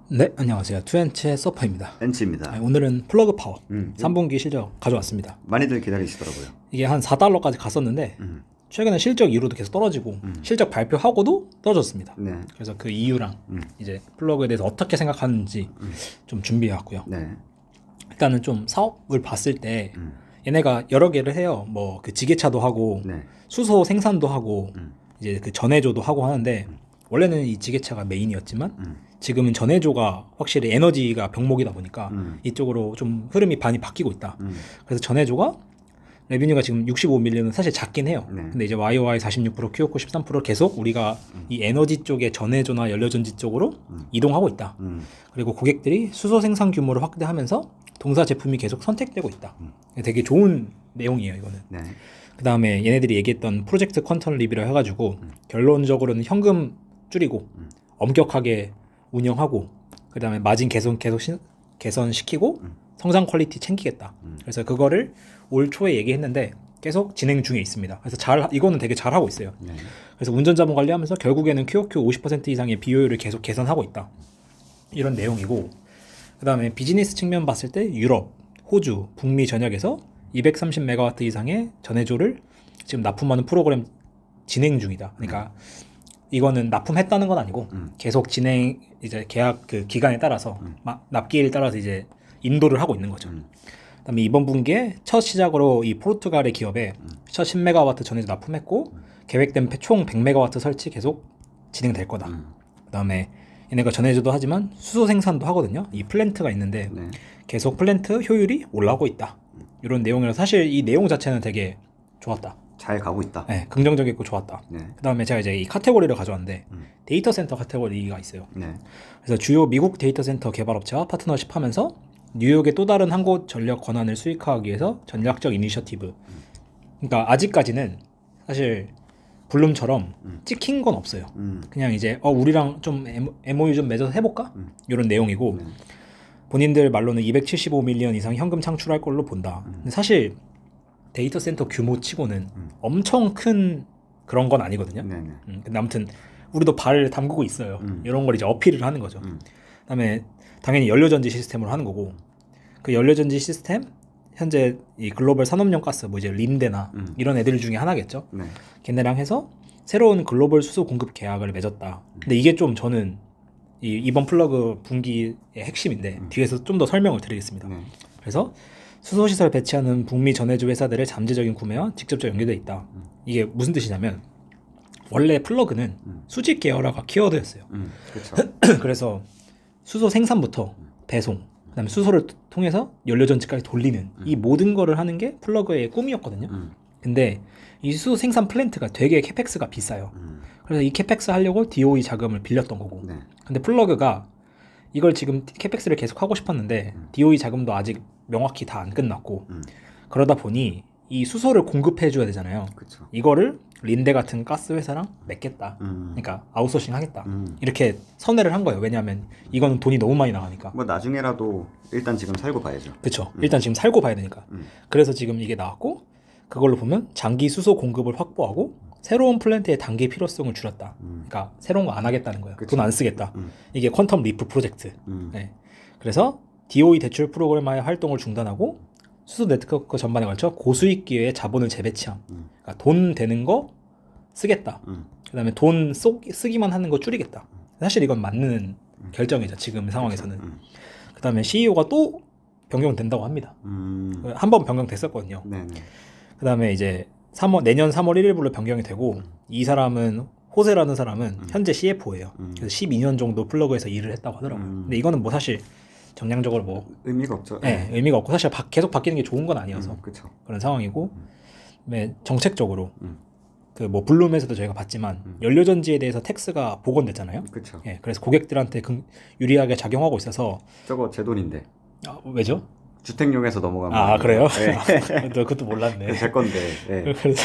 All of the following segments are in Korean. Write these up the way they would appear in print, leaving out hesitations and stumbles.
네, 안녕하세요. 투엔치의 서퍼입니다. 엔치입니다. 오늘은 플러그 파워 3분기 실적 가져왔습니다. 많이들 기다리시더라고요. 이게 한 4달러까지 갔었는데 최근에 실적 이후로도 계속 떨어지고 실적 발표하고도 떨어졌습니다. 네. 그래서 그 이유랑 이제 플러그에 대해서 어떻게 생각하는지 좀 준비해왔고요. 네. 일단은 좀 사업을 봤을 때 얘네가 여러 개를 해요. 뭐 그 지게차도 하고 네. 수소 생산도 하고 이제 그 전해조도 하고 하는데 원래는 이 지게차가 메인이었지만 지금은 전해조가 확실히 에너지가 병목이다 보니까 이쪽으로 좀 흐름이 많이 바뀌고 있다. 그래서 전해조가 레비뉴가 지금 65밀리언은 사실 작긴 해요. 네. 근데 이제 YOY 46%, QOQ 13% 계속 우리가 이 에너지 쪽에 전해조나 연료전지 쪽으로 이동하고 있다. 그리고 고객들이 수소 생산 규모를 확대하면서 동사 제품이 계속 선택되고 있다. 되게 좋은 내용이에요, 이거는. 네. 그 다음에 얘네들이 얘기했던 프로젝트 퀀텀 리뷰를 해가지고 결론적으로는 현금 줄이고 엄격하게 운영하고 그 다음에 마진 개선시키고 성장 퀄리티 챙기겠다. 그래서 그거를 올 초에 얘기했는데 계속 진행 중에 있습니다. 그래서 이거는 되게 잘하고 있어요. 네. 그래서 운전자본 관리하면서 결국에는 QOQ 50% 이상의 비효율을 계속 개선하고 있다. 이런 내용이고 그 다음에 비즈니스 측면 봤을 때 유럽, 호주, 북미 전역에서 230메가와트 이상의 전해조를 지금 납품하는 프로그램 진행 중이다. 그러니까 이거는 납품했다는 건 아니고 계속 진행 이제 계약 그 기간에 따라서 납기일에 따라서 이제 인도를 하고 있는 거죠. 그다음에 이번 분기에 첫 시작으로 이 포르투갈의 기업에 첫 10메가와트 전해조 납품했고 계획된 총 100메가와트 설치 계속 진행될 거다. 그다음에 얘네가 전해조도 하지만 수소 생산도 하거든요. 이 플랜트가 있는데 네. 계속 플랜트 효율이 올라오고 있다. 이런 내용이라서 사실 이 내용 자체는 되게 좋았다. 잘 가고 있다. 네, 긍정적이고 좋았다. 네. 그 다음에 제가 이제 이 카테고리를 가져왔는데 데이터 센터 카테고리가 있어요. 네. 그래서 주요 미국 데이터 센터 개발업체와 파트너십 하면서 뉴욕의 또 다른 한 곳 전력 권한을 수익화하기 위해서 전략적 이니셔티브. 그러니까 아직까지는 사실 블룸처럼 찍힌 건 없어요. 그냥 이제 우리랑 좀 MOU 좀 맺어서 해볼까? 이런 내용이고 본인들 말로는 275밀리언 이상 현금 창출할 걸로 본다. 근데 사실 데이터 센터 규모 치고는 엄청 큰 그런 건 아니거든요. 근데 아무튼 우리도 발을 담그고 있어요. 이런 걸 이제 어필을 하는 거죠. 그다음에 당연히 연료전지 시스템으로 하는 거고 그 연료전지 시스템 현재 이 글로벌 산업용 가스 뭐 이제 린데나 이런 애들 중에 하나겠죠. 네. 걔네랑 해서 새로운 글로벌 수소 공급 계약을 맺었다. 근데 이게 좀 저는 이번 플러그 분기의 핵심인데 뒤에서 좀 더 설명을 드리겠습니다. 네. 그래서 수소시설 배치하는 북미 전해주 회사들의 잠재적인 구매와 직접적 연계되어 있다. 이게 무슨 뜻이냐면 원래 플러그는 수직 계열화가 키워드였어요. 그렇죠. 그래서 수소 생산부터 배송, 그다음에 수소를 통해서 연료전지까지 돌리는 이 모든 거를 하는 게 플러그의 꿈이었거든요. 근데 이 수소 생산 플랜트가 되게 캐펙스가 비싸요. 그래서 이 캐펙스 하려고 DOE 자금을 빌렸던 거고. 네. 근데 플러그가 이걸 지금 캐펙스를 계속 하고 싶었는데 DOE 자금도 아직 명확히 다 안 끝났고 그러다 보니 이 수소를 공급해 줘야 되잖아요. 그쵸. 이거를 린데 같은 가스 회사랑 맺겠다. 그러니까 아웃소싱 하겠다. 이렇게 선회를 한 거예요. 왜냐하면 이거는 돈이 너무 많이 나가니까. 뭐 나중에라도 일단 지금 살고 봐야죠. 그렇죠. 일단 지금 살고 봐야 되니까. 그래서 지금 이게 나왔고 그걸로 보면 장기 수소 공급을 확보하고 새로운 플랜트의 단기 필요성을 줄였다. 그러니까 새로운 거 안 하겠다는 거예요. 돈 안 쓰겠다. 이게 퀀텀 리프 프로젝트. 네. 그래서 DOE 대출 프로그램의 활동을 중단하고 수소 네트워크 전반에 걸쳐 고수익 기회의 자본을 재배치함. 그러니까 돈 되는 거 쓰겠다. 그다음에 돈 쓰기만 하는 거 줄이겠다. 사실 이건 맞는 결정이죠. 지금 상황에서는. 그다음에 CEO가 또 변경된다고 합니다. 한 번 변경됐었거든요. 네네. 그다음에 이제 내년 3월 1일부로 변경이 되고 이 사람은 호세라는 사람은 현재 CFO예요. 그래서 12년 정도 플러그에서 일을 했다고 하더라고요. 근데 이거는 뭐 사실 정량적으로 뭐 의미가 없죠. 네, 의미가 없고 사실 계속 바뀌는 게 좋은 건 아니어서 그쵸. 그런 상황이고 정책적으로 그 뭐 블룸에서도 저희가 봤지만 연료전지에 대해서 텍스가 복원됐잖아요. 그쵸. 예, 그래서 고객들한테 유리하게 작용하고 있어서 저거 제 돈인데. 왜죠? 주택용에서 넘어가면. 그래요? 네. 그것도 몰랐네. 제 건데. 네. 그래서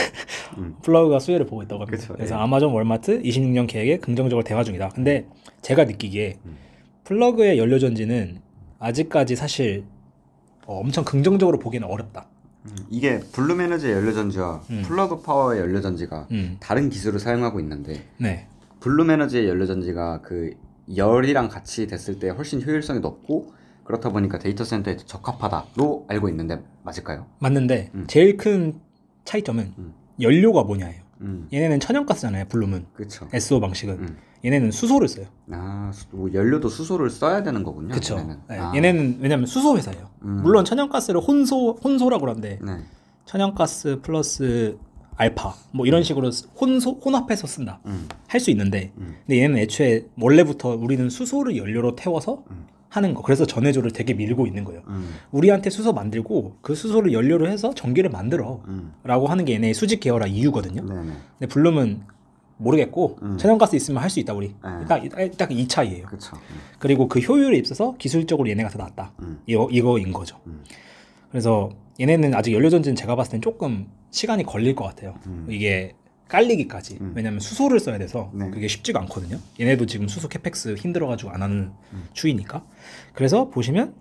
플러그가 수혜를 보고 있다고 합니다. 그쵸, 그래서 예. 아마존, 월마트 26년 계획에 긍정적으로 대화 중이다. 근데 제가 느끼기에 플러그의 연료전지는 아직까지 사실 엄청 긍정적으로 보기는 어렵다. 이게 블룸 에너지의 연료전지와 플러그 파워의 연료전지가 다른 기술을 사용하고 있는데 네. 블룸 에너지의 연료전지가 그 열이랑 같이 됐을 때 훨씬 효율성이 높고 그렇다 보니까 데이터 센터에 적합하다로 알고 있는데 맞을까요? 맞는데 제일 큰 차이점은 연료가 뭐냐예요. 음. 얘네는 천연가스잖아요. 블룸은. 그렇죠. SO 방식은. 얘네는 수소를 써요. 뭐 연료도 수소를 써야 되는 거군요. 그렇죠. 얘네는. 네. 얘네는 왜냐면 수소 회사예요. 물론 천연가스를 혼소라고 하는데 네. 천연가스 플러스 알파 뭐 이런 식으로 혼합해서 쓴다. 할 수 있는데 근데 얘는 애초에 원래부터 우리는 수소를 연료로 태워서 하는 거. 그래서 전해조를 되게 밀고 있는 거예요. 우리한테 수소 만들고 그 수소를 연료로 해서 전기를 만들어 라고 하는 게 얘네의 수직 계열화 이유거든요. 네네. 근데 블룸은 모르겠고 천연가스 있으면 할 수 있다 우리. 네. 딱 이 차이예요. 그렇죠. 그리고 그 효율에 있어서 기술적으로 얘네가 더 낫다. 이거인 거죠. 그래서 얘네는 아직 연료전지는 제가 봤을 땐 조금 시간이 걸릴 것 같아요. 이게 깔리기까지. 왜냐면 수소를 써야 돼서 네. 그게 쉽지가 않거든요. 얘네도 지금 수소 캐펙스 힘들어가지고 안 하는 추이니까. 그래서 보시면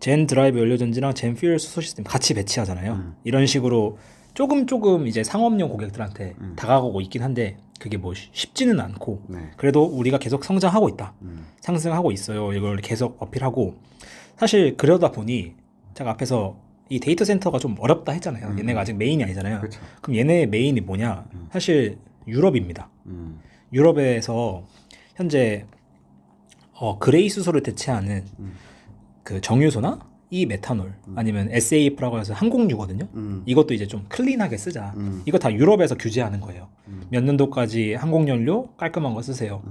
젠 드라이브 연료전지랑 젠 퓨얼 수소 시스템 같이 배치하잖아요. 이런 식으로 조금 이제 상업용 고객들한테 다가가고 있긴 한데 그게 뭐 쉽지는 않고 네. 그래도 우리가 계속 성장하고 있다. 상승하고 있어요. 이걸 계속 어필하고 사실 그러다 보니 제가 앞에서 이 데이터 센터가 좀 어렵다 했잖아요. 얘네가 아직 메인이 아니잖아요. 그쵸. 그럼 얘네의 메인이 뭐냐? 사실 유럽입니다. 유럽에서 현재 그레이 수소를 대체하는 그 정유소나 이 메탄올 아니면 SAF라고 해서 항공유거든요. 이것도 이제 좀 클린하게 쓰자. 이거 다 유럽에서 규제하는 거예요. 몇 년도까지 항공연료 깔끔한 거 쓰세요.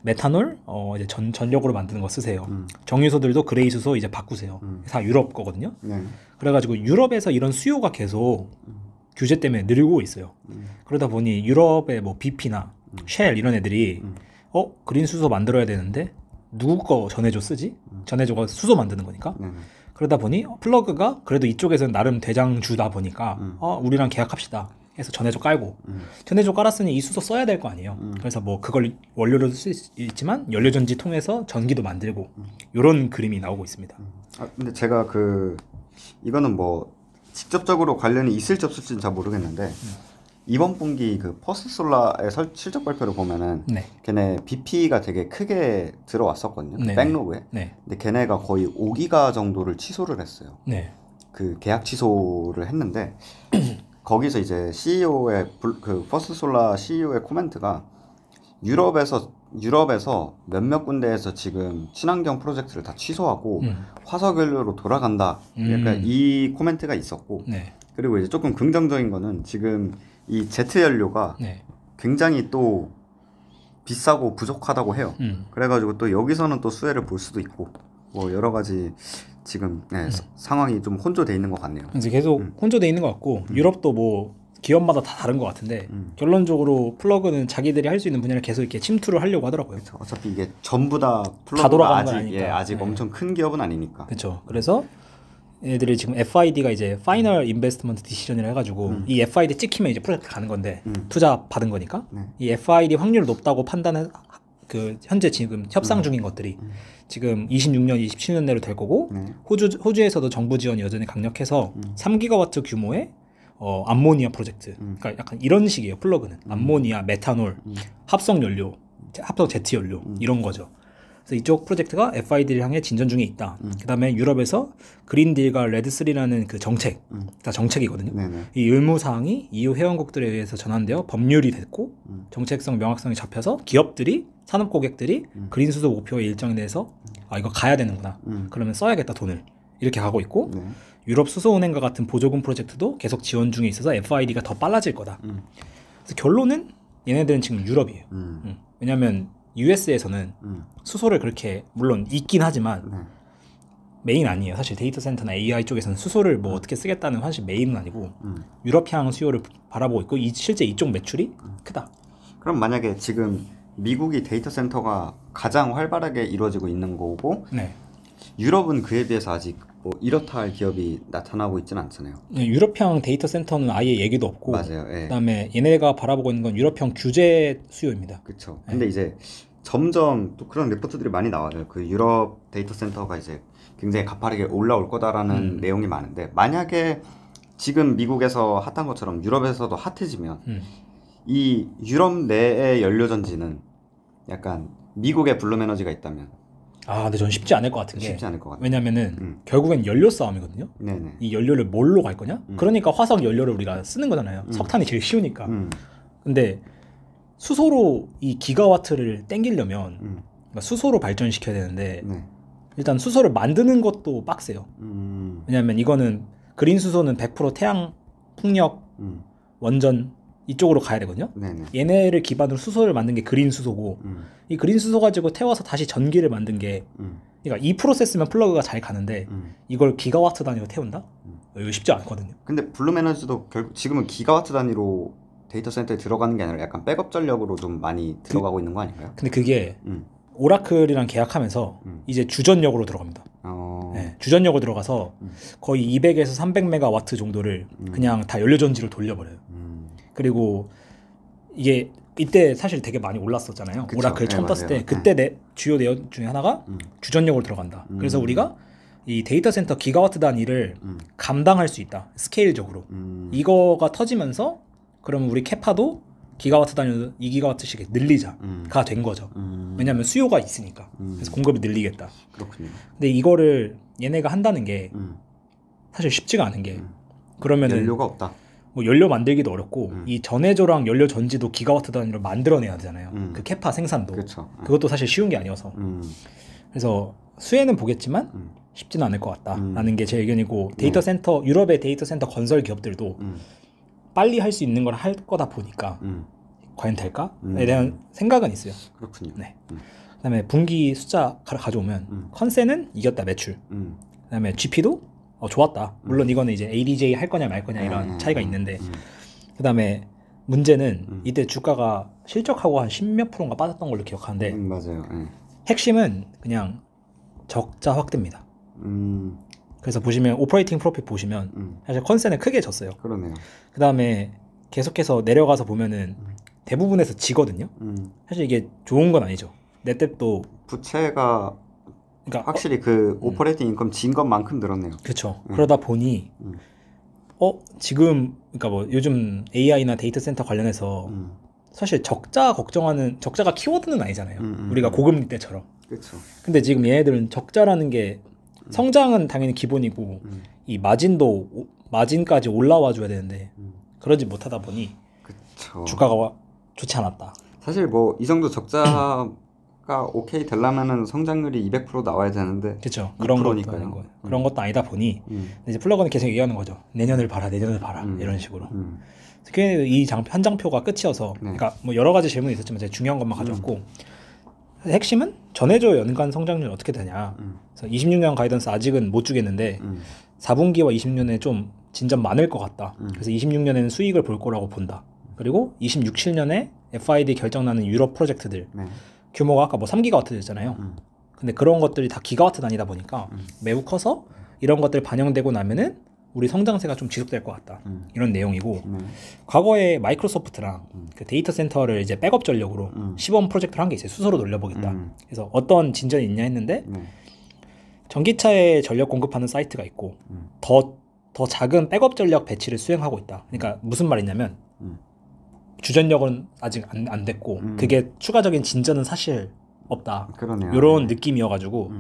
메탄올 이제 전력으로 만드는 거 쓰세요. 정유소들도 그레이 수소 이제 바꾸세요. 다 유럽 거거든요. 네. 그래가지고 유럽에서 이런 수요가 계속 규제 때문에 늘고 있어요. 그러다 보니 유럽의 뭐 BP나 쉘 이런 애들이 그린 수소 만들어야 되는데 누구 거 전해조 쓰지? 전해조가 수소 만드는 거니까. 그러다 보니 플러그가 그래도 이쪽에서는 나름 대장주다 보니까 우리랑 계약합시다 해서 전해조 깔고 전해조 깔았으니 이 수소 써야 될 거 아니에요. 그래서 뭐 그걸 원료로 쓸 수 있지만 연료전지 통해서 전기도 만들고 이런 그림이 나오고 있습니다. 근데 제가 이거는 뭐 직접적으로 관련이 있을지 없을지는 잘 모르겠는데 이번 분기 그 퍼스솔라의 실적 발표를 보면은 네. 걔네 BP가 되게 크게 들어왔었거든요. 네. 백로그에. 네. 근데 걔네가 거의 5기가 정도를 취소를 했어요. 네. 그 계약 취소를 했는데 거기서 이제 CEO의 그 퍼스솔라 CEO의 코멘트가 유럽에서 몇몇 군데에서 지금 친환경 프로젝트를 다 취소하고 화석연료로 돌아간다. 약간 이 코멘트가 있었고 네. 그리고 이제 조금 긍정적인 거는 지금 이 제트 연료가 네. 굉장히 또 비싸고 부족하다고 해요. 그래가지고 또 여기서는 또 수혜를 볼 수도 있고 뭐 여러 가지 지금 상황이 좀 혼조돼 있는 것 같네요. 이제 계속 혼조돼 있는 것 같고 유럽도 뭐 기업마다 다 다른 것 같은데 결론적으로 플러그는 자기들이 할 수 있는 분야를 계속 이렇게 침투를 하려고 하더라고요. 그렇죠. 어차피 이게 전부 다 다 돌아가는 건 아직 아니니까. 아직 네. 엄청 큰 기업은 아니니까. 그렇죠. 그래서 얘들이 지금 FID가 이제 파이널 인베스트먼트 디시전이라 해가지고 이 FID 찍히면 이제 프로젝트 가는 건데 투자 받은 거니까 이 FID 확률 높다고 판단한 그 현재 지금 협상 중인 것들이 지금 26년, 27년 내로 될 거고 호주에서도 정부 지원이 여전히 강력해서 3기가와트 규모의 암모니아 프로젝트. 그러니까 약간 이런 식이에요. 플러그는 암모니아, 메탄올, 합성 연료, 합성 제트 연료 이런 거죠. 그래서 이쪽 프로젝트가 FID를 향해 진전 중에 있다. 그다음에 유럽에서 그린딜과 레드3라는 그 정책, 다 정책이거든요. 네네. 이 의무사항이 EU 회원국들에 의해서 전환되어 법률이 됐고 정책성 명확성이 잡혀서 기업들이 산업 고객들이 그린 수소 목표의 일정에 대해서 이거 가야 되는구나. 그러면 써야겠다 돈을. 이렇게 가고 있고 유럽 수소은행과 같은 보조금 프로젝트도 계속 지원 중에 있어서 FID가 더 빨라질 거다. 그래서 결론은 얘네들은 지금 유럽이에요. 왜냐하면 US에서는 수소를 그렇게 물론 있긴 하지만 메인 아니에요. 사실 데이터 센터나 AI 쪽에서는 수소를 뭐 어떻게 쓰겠다는 사실 메인은 아니고 유럽향 수요를 바라보고 있고 실제 이쪽 매출이 크다. 그럼 만약에 지금 미국이 데이터 센터가 가장 활발하게 이루어지고 있는 거고 네. 유럽은 그에 비해서 아직 뭐 이렇다 할 기업이 나타나고 있지는 않잖아요. 네, 유럽형 데이터 센터는 아예 얘기도 없고 맞아요. 예. 그다음에 얘네가 바라보고 있는 건 유럽형 규제 수요입니다. 그렇죠. 근데 이제 점점 또 그런 리포트들이 많이 나와요. 그 유럽 데이터 센터가 이제 굉장히 가파르게 올라올 거다라는 내용이 많은데 만약에 지금 미국에서 핫한 것처럼 유럽에서도 핫해지면 이 유럽 내의 연료전지는 약간 미국에 블룸에너지가 있다면 아, 근데 전 쉽지 않을 것 같은 게 쉽지 않을 것 같아요. 왜냐면은 결국엔 연료 싸움이거든요. 네네. 이 연료를 뭘로 갈 거냐? 그러니까 화석 연료를 우리가 쓰는 거잖아요. 석탄이 제일 쉬우니까. 근데 수소로 이 기가와트를 땡기려면 그러니까 수소로 발전시켜야 되는데 네. 일단 수소를 만드는 것도 빡세요. 왜냐면 이거는 그린 수소는 100% 태양, 풍력, 원전 이쪽으로 가야 되거든요. 네네. 얘네를 기반으로 수소를 만든 게 그린 수소고 이 그린 수소 가지고 태워서 다시 전기를 만든 게 그러니까 이 프로세스면 플러그가 잘 가는데 이걸 기가와트 단위로 태운다? 이거 쉽지 않거든요. 근데 블룸에너지도 결국 지금은 기가와트 단위로 데이터 센터에 들어가는 게 아니라 약간 백업 전력으로 좀 많이 들어가고 있는 거 아닌가요? 근데 그게 오라클이랑 계약하면서 이제 주전력으로 들어갑니다. 네, 주전력으로 들어가서 거의 200에서 300메가와트 정도를 그냥 다 연료전지로 돌려버려요. 그리고 이게 이때 사실 되게 많이 올랐었잖아요. 그쵸. 오라클 처음 네, 떴을 맞아요. 때 그때 내 주요 내용 중에 하나가 주전력으로 들어간다. 그래서 우리가 이 데이터 센터 기가와트 단위를 감당할 수 있다. 스케일적으로. 이거가 터지면서 그러면 우리 캐파도 기가와트 단위로 2기가와트씩 늘리자가 된 거죠. 왜냐하면 수요가 있으니까. 그래서 공급이 늘리겠다. 그렇군요. 근데 이거를 얘네가 한다는 게 사실 쉽지가 않은 게 그러면은 연료가 없다. 뭐 연료 만들기도 어렵고 이 전해조랑 연료 전지도 기가와트 단위로 만들어내야 되잖아요. 그 캐파 생산도. 그렇죠. 그것도 사실 쉬운 게 아니어서. 그래서 수혜는 보겠지만 쉽지는 않을 것 같다라는 게 제 의견이고 데이터 센터 유럽의 데이터 센터 건설 기업들도 빨리 할 수 있는 걸 할 거다 보니까 과연 될까에 대한 생각은 있어요. 그렇군요. 네. 그다음에 분기 숫자 가져오면 컨센은 이겼다 매출. 그다음에 GP도 좋았다. 물론 이거는 이제 ADJ 할 거냐 말 거냐 이런 차이가 있는데 그다음에 문제는 이때 주가가 실적하고 한 10몇 프로인가 빠졌던 걸로 기억하는데 맞아요. 핵심은 그냥 적자 확대입니다. 그래서 보시면 오퍼레이팅 프로핏 보시면 사실 컨센은 크게 졌어요. 그러네요. 그다음에 계속해서 내려가서 보면은 대부분에서 지거든요. 사실 이게 좋은 건 아니죠. 넷뎁도 부채가 그러니까 확실히 그 오퍼레이팅 인컴 진 것만큼 늘었네요. 그렇죠. 그러다 보니 지금 그러니까 뭐 요즘 AI나 데이터 센터 관련해서 사실 적자가 키워드는 아니잖아요. 우리가 고금리 때처럼. 그렇죠. 근데 지금 얘네들은 적자라는 게 성장은 당연히 기본이고 이 마진까지 올라와 줘야 되는데 그러지 못하다 보니 그쵸. 주가가 좋지 않았다. 사실 뭐 이 정도 적자가 오케이 되려면은 성장률이 200% 나와야 되는데 그렇죠. 그런 것도 2%니까요. 아닌 거예요. 그런 것도 아니다 보니 이제 플러그는 계속 얘기하는 거죠. 내년을 봐라, 내년을 봐라 이런 식으로. 그게 이 한 장표가 끝이어서 그러니까 뭐 여러 가지 질문이 있었지만 제가 중요한 것만 가져왔고 핵심은 전해조 연간 성장률 어떻게 되냐. 그래서 26년 가이던스 아직은 못 주겠는데 4분기와 26년에 좀 진전 많을 것 같다. 그래서 26년에는 수익을 볼 거라고 본다. 그리고 26, 7년에 FID 결정나는 유럽 프로젝트들 규모가 아까 뭐 3기가와트였잖아요. 근데 그런 것들이 다 기가와트 단위다 보니까 매우 커서 이런 것들 반영되고 나면은 우리 성장세가 좀 지속될 것 같다. 이런 내용이고 과거에 마이크로소프트랑 그 데이터 센터를 이제 백업 전력으로 시범 프로젝트를 한 게 있어요. 수소로 돌려보겠다. 그래서 어떤 진전이 있냐 했는데 전기차에 전력 공급하는 사이트가 있고 더 작은 백업 전력 배치를 수행하고 있다. 그러니까 무슨 말이냐면 주전력은 아직 안 됐고 그게 추가적인 진전은 사실 없다. 그러네요. 이런 느낌이어가지고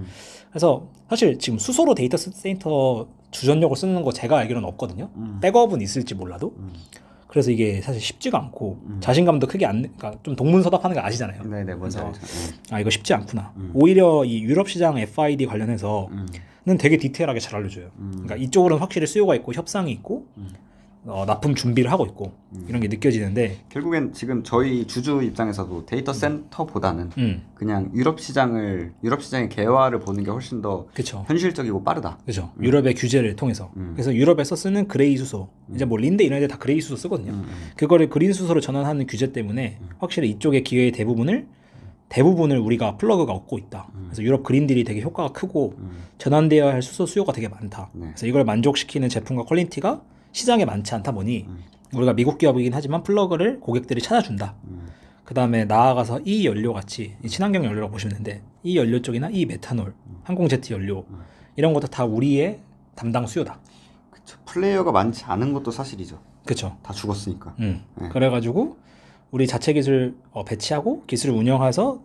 그래서 사실 지금 수소로 데이터 센터 주전력을 쓰는 거 제가 알기로는 없거든요. 백업은 있을지 몰라도. 그래서 이게 사실 쉽지가 않고 자신감도 크게 그러니까 좀 동문서답하는 거 아시잖아요. 네네, 뭔지 그래서 알죠. 이거 쉽지 않구나. 오히려 이 유럽 시장 FID 관련해서는 되게 디테일하게 잘 알려줘요. 그러니까 이쪽으로는 확실히 수요가 있고 협상이 있고 납품 준비를 하고 있고 이런 게 느껴지는데 결국엔 지금 저희 주주 입장에서도 데이터 센터보다는 그냥 유럽 시장의 개화를 보는 게 훨씬 더 그쵸. 현실적이고 빠르다. 그죠. 유럽의 규제를 통해서. 그래서 유럽에서 쓰는 그레이 수소. 이제 뭐 린데 이런 애들 다 그레이 수소 쓰거든요. 그거를 그린 수소로 전환하는 규제 때문에 확실히 이쪽의 기회의 대부분을 우리가 플러그가 얻고 있다. 그래서 유럽 그린딜이 되게 효과가 크고 전환되어야 할 수소 수요가 되게 많다. 그래서 이걸 만족시키는 제품과 퀄리티가 시장에 많지 않다 보니 우리가 미국 기업이긴 하지만 플러그를 고객들이 찾아준다. 그 다음에 나아가서 이 연료 같이 이 친환경 연료라고 보시면 되는데 이 연료 쪽이나 이 메탄올, 항공제트 연료 이런 것도 다 우리의 담당 수요다. 그쵸. 플레이어가 많지 않은 것도 사실이죠. 그렇죠. 다 죽었으니까. 그래가지고 우리 자체 기술 배치하고 기술을 운영해서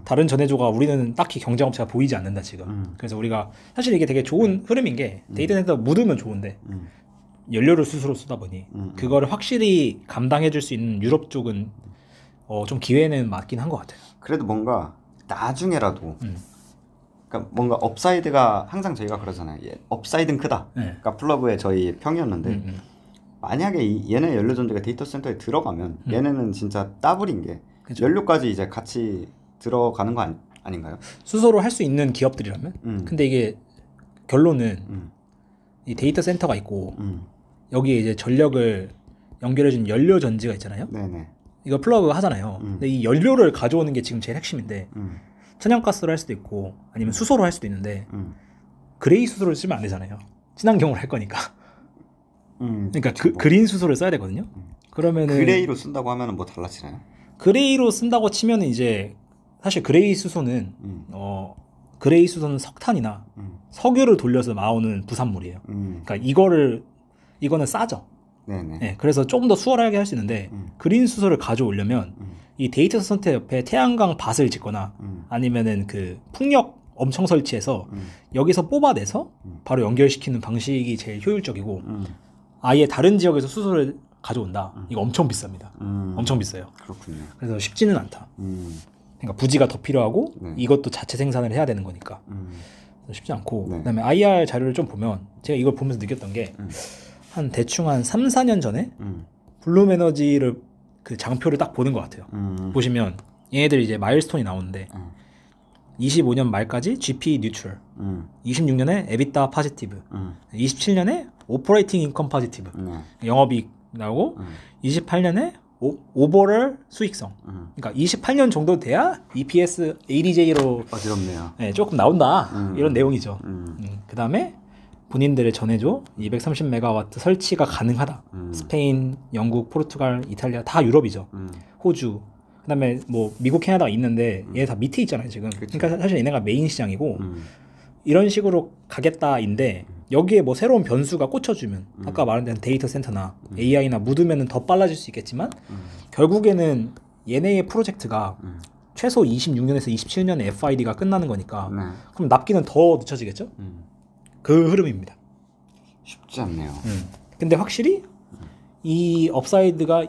다른 전해조가 우리는 딱히 경쟁업체가 보이지 않는다 지금. 그래서 우리가 사실 이게 되게 좋은 흐름인 게 데이터 센터 묻으면 좋은데 연료를 스스로 쓰다 보니 그거를 확실히 감당해줄 수 있는 유럽 쪽은 좀 기회는 맞긴 한 것 같아요. 그래도 뭔가 나중에라도 그러니까 뭔가 업사이드가 항상 저희가 그러잖아요. 업사이드는 크다. 네. 그러니까 플러그의 저희 평이었는데 만약에 얘네 연료 전지가 데이터 센터에 들어가면 얘네는 진짜 더블인 게 그쵸. 연료까지 이제 같이 들어가는 거 아닌가요? 수소로 할 수 있는 기업들이라면. 근데 이게 결론은 이 데이터 센터가 있고 여기에 이제 전력을 연결해준 연료 전지가 있잖아요. 네네. 이거 플러그 하잖아요. 근데 이 연료를 가져오는 게 지금 제일 핵심인데 천연가스로 할 수도 있고 아니면 수소로 할 수도 있는데 그레이 수소를 쓰면 안 되잖아요. 친환경으로 할 거니까. 그러니까 그린 수소를 써야 되거든요. 그러면은 그레이로 쓴다고 하면은 뭐 달라지나요? 그레이로 쓴다고 치면은 이제 사실 그레이 수소는 그레이 수소는 석탄이나 석유를 돌려서 나오는 부산물이에요. 그러니까 이거는 싸죠. 네네. 네, 그래서 조금 더 수월하게 할 수 있는데 그린 수소를 가져오려면 이 데이터 센터 옆에 태양광 밭을 짓거나 아니면은 그 풍력 엄청 설치해서 여기서 뽑아내서 바로 연결시키는 방식이 제일 효율적이고 아예 다른 지역에서 수소를 가져온다. 이거 엄청 비쌉니다. 엄청 비싸요. 그렇군요. 그래서 쉽지는 않다. 그러니까 부지가 더 필요하고 네. 이것도 자체 생산을 해야 되는 거니까 그래서 쉽지 않고 네. 그다음에 IR 자료를 좀 보면 제가 이걸 보면서 느꼈던 게 한 대충 한 3, 4년 전에 블룸 에너지를 그 장표를 딱 보는 것 같아요. 보시면 얘네들 이제 마일스톤이 나오는데 25년 말까지 GP 뉴트럴, 26년에 에비타 포지티브, 27년에 오퍼레이팅 인컴 포지티브, 영업이익 나오고 28년에 오버럴 수익성. 그러니까 28년 정도 돼야 EPS ADJ로 어지럽네요. 네, 조금 나온다. 이런 내용이죠. 그 다음에 본인들의 전해조 230메가와트 설치가 가능하다. 스페인, 영국, 포르투갈, 이탈리아 다 유럽이죠. 호주. 그다음에 뭐 미국, 캐나다가 있는데 얘네 다 밑에 있잖아요 지금. 그쵸. 그러니까 사실 얘네가 메인 시장이고 이런 식으로 가겠다인데 여기에 뭐 새로운 변수가 꽂혀주면 아까 말한 대로 데이터 센터나 AI나 묻으면은 더 빨라질 수 있겠지만 결국에는 얘네의 프로젝트가 최소 26년에서 27년에 FID가 끝나는 거니까 네. 그럼 납기는 더 늦춰지겠죠? 그 흐름입니다. 쉽지 않네요. 근데 확실히 이 업사이드가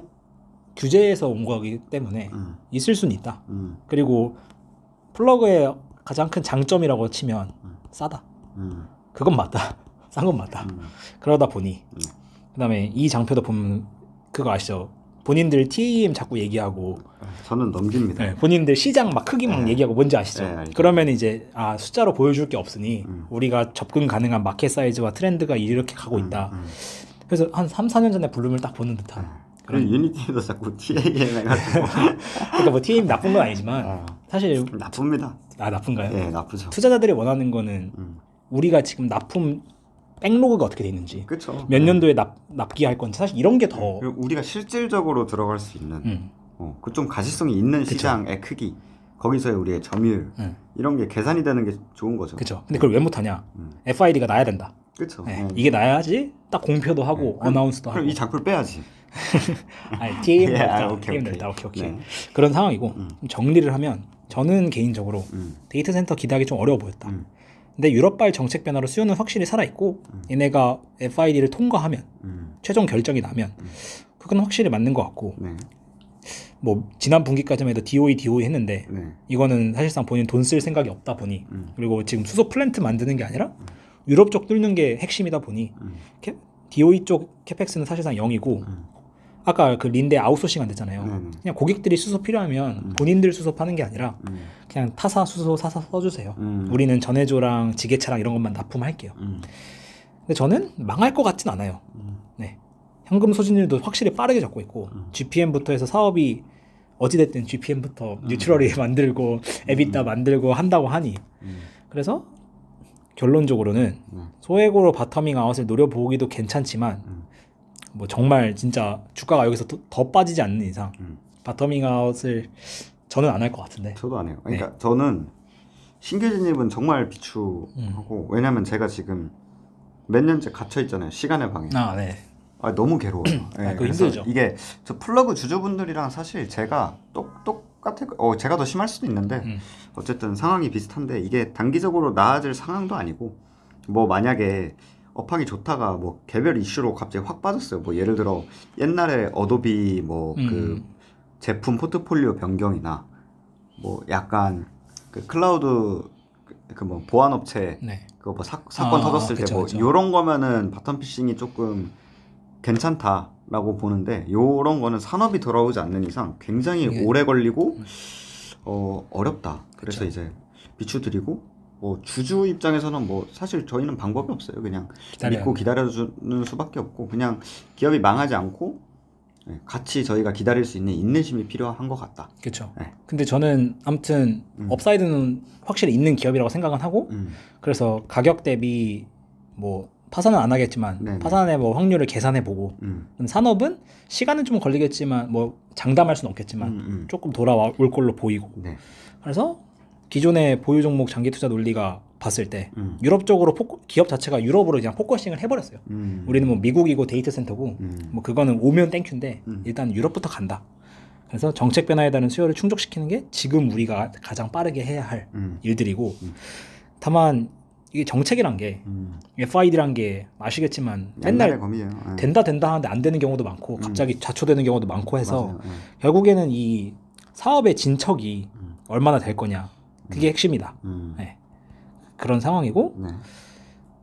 규제에서 온 거기 때문에 있을 수는 있다. 그리고 플러그의 가장 큰 장점이라고 치면 싸다. 그건 맞다. 싼 건 맞다. 그러다 보니 그다음에 이 장표도 보면 그거 아시죠? 본인들 TAM 자꾸 얘기하고 저는 넘깁니다. 네, 본인들 시장 막 크기 막 얘기하고 뭔지 아시죠? 네, 알죠. 그러면 이제 숫자로 보여줄 게 없으니 우리가 접근 가능한 마켓 사이즈와 트렌드가 이렇게 가고 있다. 그래서 한 3, 4년 전에 블룸을 딱 보는 듯한 그런 유니티도 자꾸 TAM 해가지고 그러니까 뭐 TAM 나쁜 건 아니지만 사실 나쁩니다. 나쁜가요? 네, 나쁘죠. 투자자들이 원하는 거는 우리가 지금 납품 백로그가 어떻게 돼 있는지 그렇죠. 몇 년도에 납기할 건지 사실 이런 게 더 그리고 우리가 실질적으로 들어갈 수 있는 그 좀 가시성이 있는 시장의 크기, 거기서의 우리의 점유율 이런 게 계산이 되는 게 좋은 거죠. 그렇죠. 근데 그걸 왜 못하냐? FID가 나야 된다. 그렇죠. 네, 이게 나야지 딱 공표도 하고 어나운스도 하고. 그럼 이 장표를 빼야지. 아니 TAM 예, 넓다. 오케이, TAM 오케이. 넓다. 오케이. 네. 그런 상황이고 정리를 하면 저는 개인적으로 데이터 센터 기대하기 좀 어려워 보였다. 근데 유럽발 정책 변화로 수요는 확실히 살아있고 얘네가 FID를 통과하면 최종 결정이 나면 그건 확실히 맞는 것 같고 네. 뭐 지난 분기까지만 해도 DOE 했는데 네. 이거는 사실상 본인 돈 쓸 생각이 없다 보니 그리고 지금 수소 플랜트 만드는 게 아니라 유럽 쪽 뚫는 게 핵심이다 보니 DOE 쪽 캐펙스는 사실상 0이고 아까 그 린데 아웃소싱 안 됐잖아요. 그냥 고객들이 수소 필요하면 본인들 수소 파는 게 아니라 그냥 타사 수소 사서 써주세요. 우리는 전해조랑 지게차랑 이런 것만 납품할게요. 근데 저는 망할 것 같진 않아요. 네. 현금 소진율도 확실히 빠르게 잡고 있고 GPM부터 해서 사업이 어찌됐든 GPM부터 뉴트럴이 만들고 에비타 만들고 한다고 하니 그래서 결론적으로는 소액으로 바터밍 아웃을 노려보기도 괜찮지만 뭐 정말 진짜 주가가 여기서 더 빠지지 않는 이상 바터밍 아웃을 저는 안 할 것 같은데. 저도 안 해요. 그러니까 저는 신규 진입은 정말 비추하고 왜냐면 제가 지금 몇 년째 갇혀 있잖아요. 시간의 방에. 네. 너무 괴로워요. 네, 그거 그래서 힘들죠. 이게 저 플러그 주주분들이랑 사실 제가 똑같을 제가 더 심할 수도 있는데 어쨌든 상황이 비슷한데 이게 단기적으로 나아질 상황도 아니고 뭐 만약에 업황이 좋다가 뭐 개별 이슈로 갑자기 확 빠졌어요. 뭐 예를 들어 옛날에 어도비 뭐 그 제품 포트폴리오 변경이나 뭐 약간 그 클라우드 그 뭐 보안 업체 네. 그거 뭐 사건 터졌을 때 뭐 요런 거면은 바텀 피싱이 조금 괜찮다라고 보는데 요런 거는 산업이 돌아오지 않는 이상 굉장히 오래 걸리고 어렵다. 그래서 이제 비추드리고 뭐 주주 입장에서는 뭐 사실 저희는 방법이 없어요. 그냥 믿고 기다려주는 수밖에 없고 그냥 기업이 망하지 않고 같이 저희가 기다릴 수 있는 인내심이 필요한 것 같다. 그렇죠. 네. 근데 저는 아무튼 업사이드는 확실히 있는 기업이라고 생각은 하고 그래서 가격 대비 뭐 파산은 안 하겠지만 네네. 파산의 뭐 확률을 계산해 보고 산업은 시간은 좀 걸리겠지만 뭐 장담할 수는 없겠지만 조금 돌아올 걸로 보이고 네. 그래서 기존의 보유 종목 장기 투자 논리가 봤을 때 유럽 쪽으로 기업 자체가 유럽으로 그냥 포커싱을 해버렸어요. 우리는 뭐 미국이고 데이터 센터고 뭐 그거는 오면 땡큐인데 일단 유럽부터 간다. 그래서 정책 변화에 따른 수요를 충족시키는 게 지금 우리가 가장 빠르게 해야 할 일들이고 다만 이게 정책이란 게 FID란 게 아시겠지만 맨날 된다 하는데 안 되는 경우도 많고 갑자기 좌초되는 경우도 많고 해서 결국에는 이 사업의 진척이 얼마나 될 거냐 그게 핵심이다. 네. 그런 상황이고 네.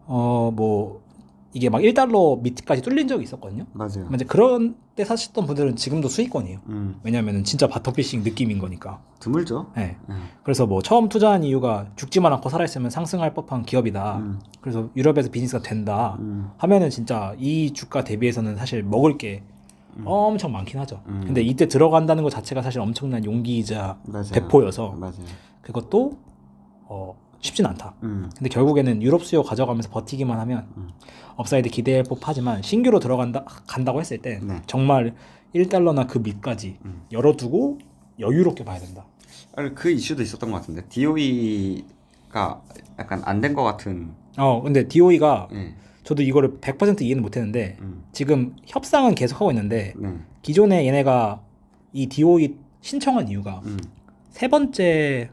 뭐 이게 막 1달러 밑까지 뚫린 적이 있었거든요. 맞아요. 이제 그런 때 사셨던 분들은 지금도 수익권이에요. 왜냐하면 진짜 바텀피싱 느낌인 거니까. 드물죠. 네. 그래서 뭐 처음 투자한 이유가 죽지만 않고 살아있으면 상승할 법한 기업이다. 그래서 유럽에서 비즈니스가 된다. 하면은 진짜 이 주가 대비해서는 사실 먹을 게 엄청 많긴 하죠. 근데 이때 들어간다는 것 자체가 사실 엄청난 용기이자 배포여서 맞아요. 그것도 쉽진 않다. 근데 결국에는 유럽 수요 가져가면서 버티기만 하면 업사이드 기대할 법하지만 신규로 간다고 했을 때 네. 정말 1달러나 그 밑까지 열어두고 여유롭게 봐야 된다. 그 이슈도 있었던 것 같은데 DOE가 약간 안 된 것 같은. 근데 DOE가 저도 이거를 100% 이해는 못했는데 지금 협상은 계속하고 있는데 기존에 얘네가 이 DOE 신청한 이유가 세 번째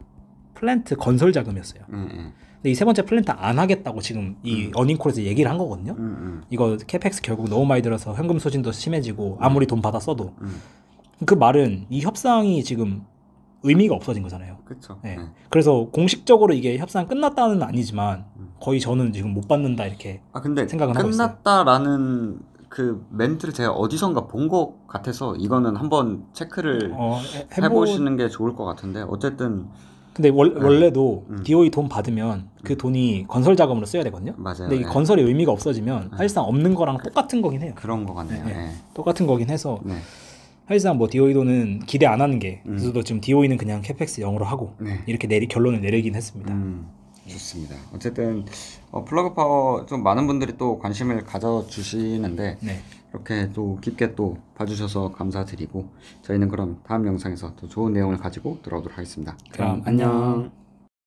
플랜트 건설 자금이었어요. 근데 이 세 번째 플랜트 안 하겠다고 지금 이 어닝콜에서 얘기를 한 거거든요. 이거 캐펙스 결국 너무 많이 들어서 현금 소진도 심해지고 아무리 돈 받아 써도 그 말은 이 협상이 지금 의미가 없어진 거잖아요. 그렇죠. 네. 그래서 공식적으로 이게 협상 끝났다는 아니지만 거의 저는 지금 못 받는다 이렇게 근데 생각은 하고 있어요. 끝났다라는 그 멘트를 제가 어디선가 본 것 같아서 이거는 한번 체크를 해보시는 게 좋을 것 같은데 어쨌든 근데 원래도 DOE 돈 받으면 그 돈이 건설 자금으로 써야 되거든요. 맞아요. 근데 이 건설의 의미가 없어지면 사실상 없는 거랑 똑같은 거긴 해요. 그런 거 같네요. 똑같은 거긴 해서 사실상 뭐 DOE 돈은 기대 안 하는 게 그래서 지금 DOE는 그냥 캐펙스 0으로 하고 이렇게 결론을 내리긴 했습니다. 좋습니다. 어쨌든 플러그 파워 좀 많은 분들이 또 관심을 가져주시는데 이렇게 또 깊게 또 봐주셔서 감사드리고 저희는 그럼 다음 영상에서 더 좋은 내용을 가지고 돌아오도록 하겠습니다. 그럼 안녕.